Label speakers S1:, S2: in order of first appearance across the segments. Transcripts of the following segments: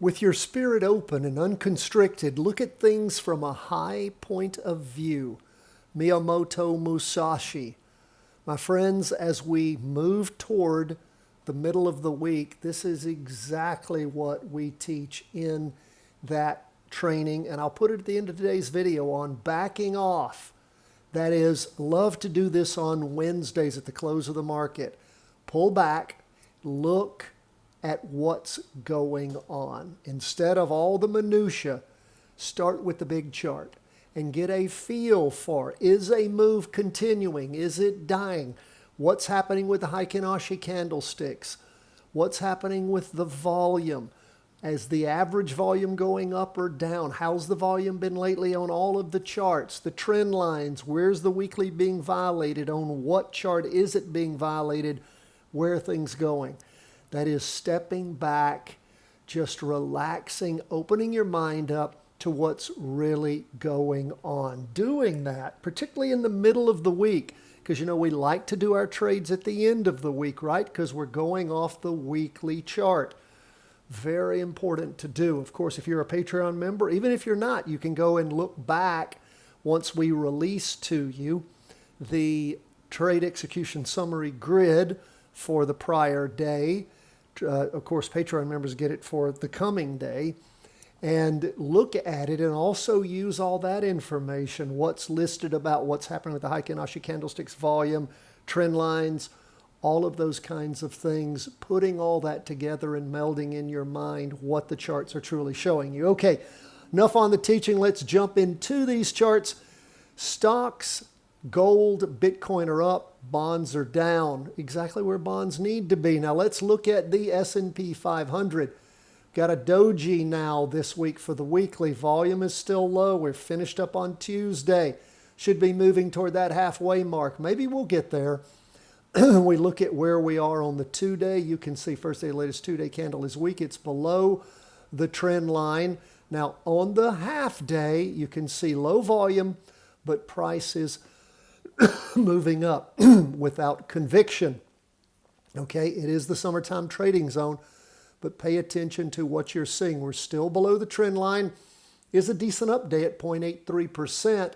S1: With your spirit open and unconstricted, look at things from a high point of view. Miyamoto Musashi. My friends, as we move toward the middle of the week, this is exactly what we teach in that training. And I'll put it at the end of today's video on backing off. That is, love to do this on Wednesdays at the close of the market. Pull back, look at what's going on. Instead of all the minutia, start with the big chart and get a feel for, is a move continuing? Is it dying? What's happening with the Heikin-Ashi candlesticks? What's happening with the volume? Is the average volume going up or down? How's the volume been lately on all of the charts? The trend lines, where's the weekly being violated? On what chart is it being violated? Where are things going? That is stepping back, just relaxing, opening your mind up to what's really going on. Doing that, particularly in the middle of the week, because you know we like to do our trades at the end of the week, right? Because we're going off the weekly chart. Very important to do. Of course, if you're a Patreon member, even if you're not, you can go and look back once we release to you the trade execution summary grid for the prior day. Of course, Patreon members get it for the coming day. And look at it and also use all that information, what's listed about what's happening with the Heikin-Ashi candlesticks, volume, trend lines, all of those kinds of things, putting all that together and melding in your mind what the charts are truly showing you. Okay, enough on the teaching. Let's jump into these charts. Stocks, gold, Bitcoin are up, bonds are down, exactly where bonds need to be. Now let's look at the S&P 500. Got a doji now this week for the weekly. Volume is still low. We're finished up on Tuesday. Should be moving toward that halfway mark. Maybe we'll get there. We look at where we are on the 2-day. You can see first day latest 2-day candle is weak. It's below the trend line. Now on the half day, you can see low volume, but price is moving up without conviction. Okay, it is the summertime trading zone, but pay attention to what you're seeing. We're still below the trend line. Is a decent update at 0.83%,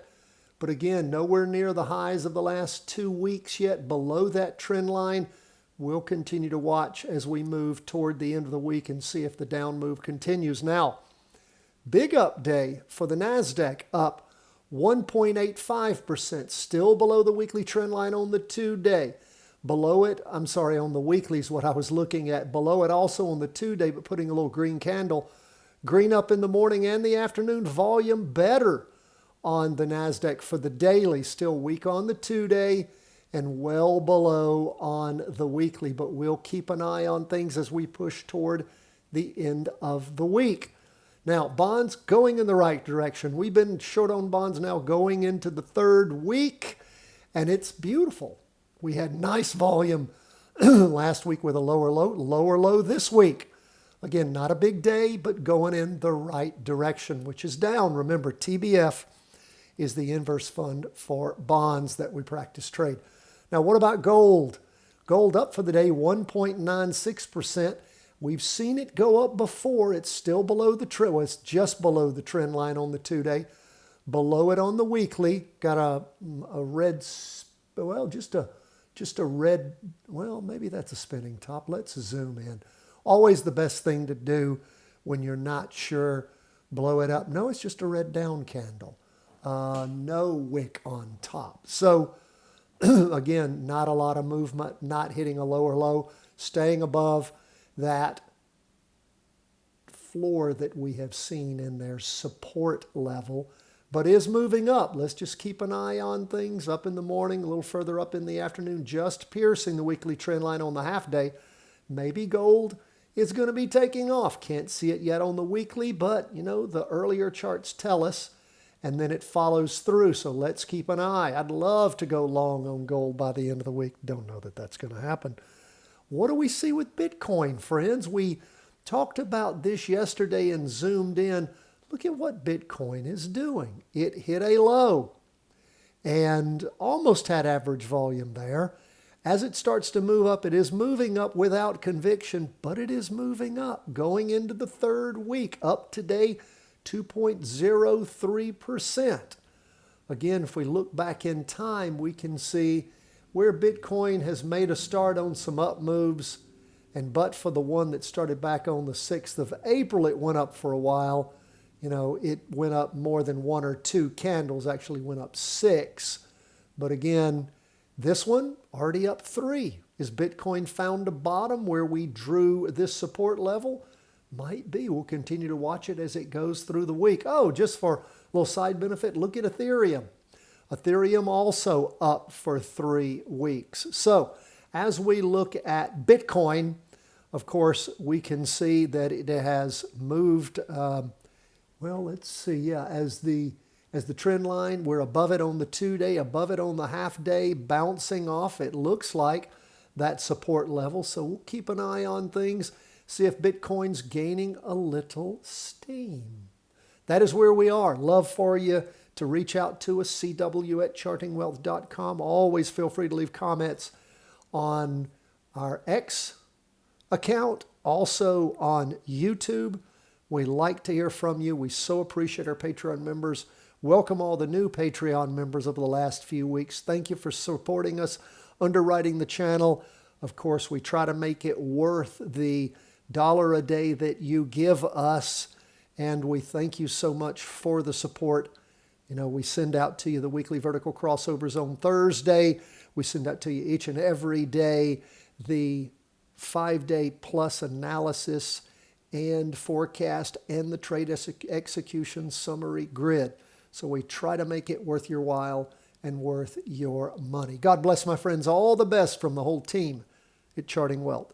S1: but again, nowhere near the highs of the last 2 weeks yet. Below that trend line, we'll continue to watch as we move toward the end of the week and see if the down move continues. Now, big up day for the NASDAQ, up 1.85%, still below the weekly trend line on the 2-day. Below it, on the weekly is what I was looking at. Below it also on the 2-day, but putting a little green candle. Green up in the morning and the afternoon. Volume better on the NASDAQ for the daily. Still weak on the 2-day and well below on the weekly. But we'll keep an eye on things as we push toward the end of the week. Now, bonds going in the right direction. We've been short on bonds now going into the 3rd week, and it's beautiful. We had nice volume last week with a lower low this week. Again, not a big day, but going in the right direction, which is down. Remember, TBF is the inverse fund for bonds that we practice trade. Now, what about gold? Gold up for the day, 1.96%. We've seen it go up before. It's still below the trend. Well, it's just below the trend line on the 2-day. Below it on the weekly. Got a red, well, just a red, well, maybe that's a spinning top. Let's zoom in. Always the best thing to do when you're not sure. Blow it up. No, it's just a red down candle. No wick on top. So, again, not a lot of movement, not hitting a lower low, staying above that floor that we have seen in their support level, but is moving up. Let's just keep an eye on things up in the morning, a little further up in the afternoon, just piercing the weekly trend line on the half day. Maybe gold is going to be taking off. Can't see it yet on the weekly, but you know, the earlier charts tell us, and then it follows through. So let's keep an eye. I'd love to go long on gold by the end of the week. Don't know that that's going to happen. What do we see with Bitcoin, friends? We talked about this yesterday and zoomed in. Look at what Bitcoin is doing. It hit a low and almost had average volume there. As it starts to move up, it is moving up without conviction, but it is moving up. Going into the third week, up today, 2.03%. Again, if we look back in time, we can see where Bitcoin has made a start on some up moves, and but for the one that started back on the 6th of April, it went up for a while. You know, it went up more than one or two candles, actually went up 6. But again, this one already up 3. Is Bitcoin found a bottom where we drew this support level? Might be. We'll continue to watch it as it goes through the week. Oh, just for a little side benefit, look at Ethereum. Ethereum also up for 3 weeks. So as we look at Bitcoin, of course, we can see that it has moved, well, let's see, yeah, as the trend line, we're above it on the 2-day, above it on the half-day, bouncing off, it looks like, that support level. So we'll keep an eye on things, see if Bitcoin's gaining a little steam. That is where we are. Love for you to reach out to us, cw@chartingwealth.com. Always feel free to leave comments on our X account, also on YouTube. We like to hear from you. We so appreciate our Patreon members. Welcome all the new Patreon members over the last few weeks. Thank you for supporting us, underwriting the channel. Of course, we try to make it worth the $1 a day that you give us, and we thank you so much for the support. You know, we send out to you the weekly vertical crossovers on Thursday. We send out to you each and every day the 5-day plus analysis and forecast and the trade execution summary grid. So we try to make it worth your while and worth your money. God bless, my friends. All the best from the whole team at Charting Wealth.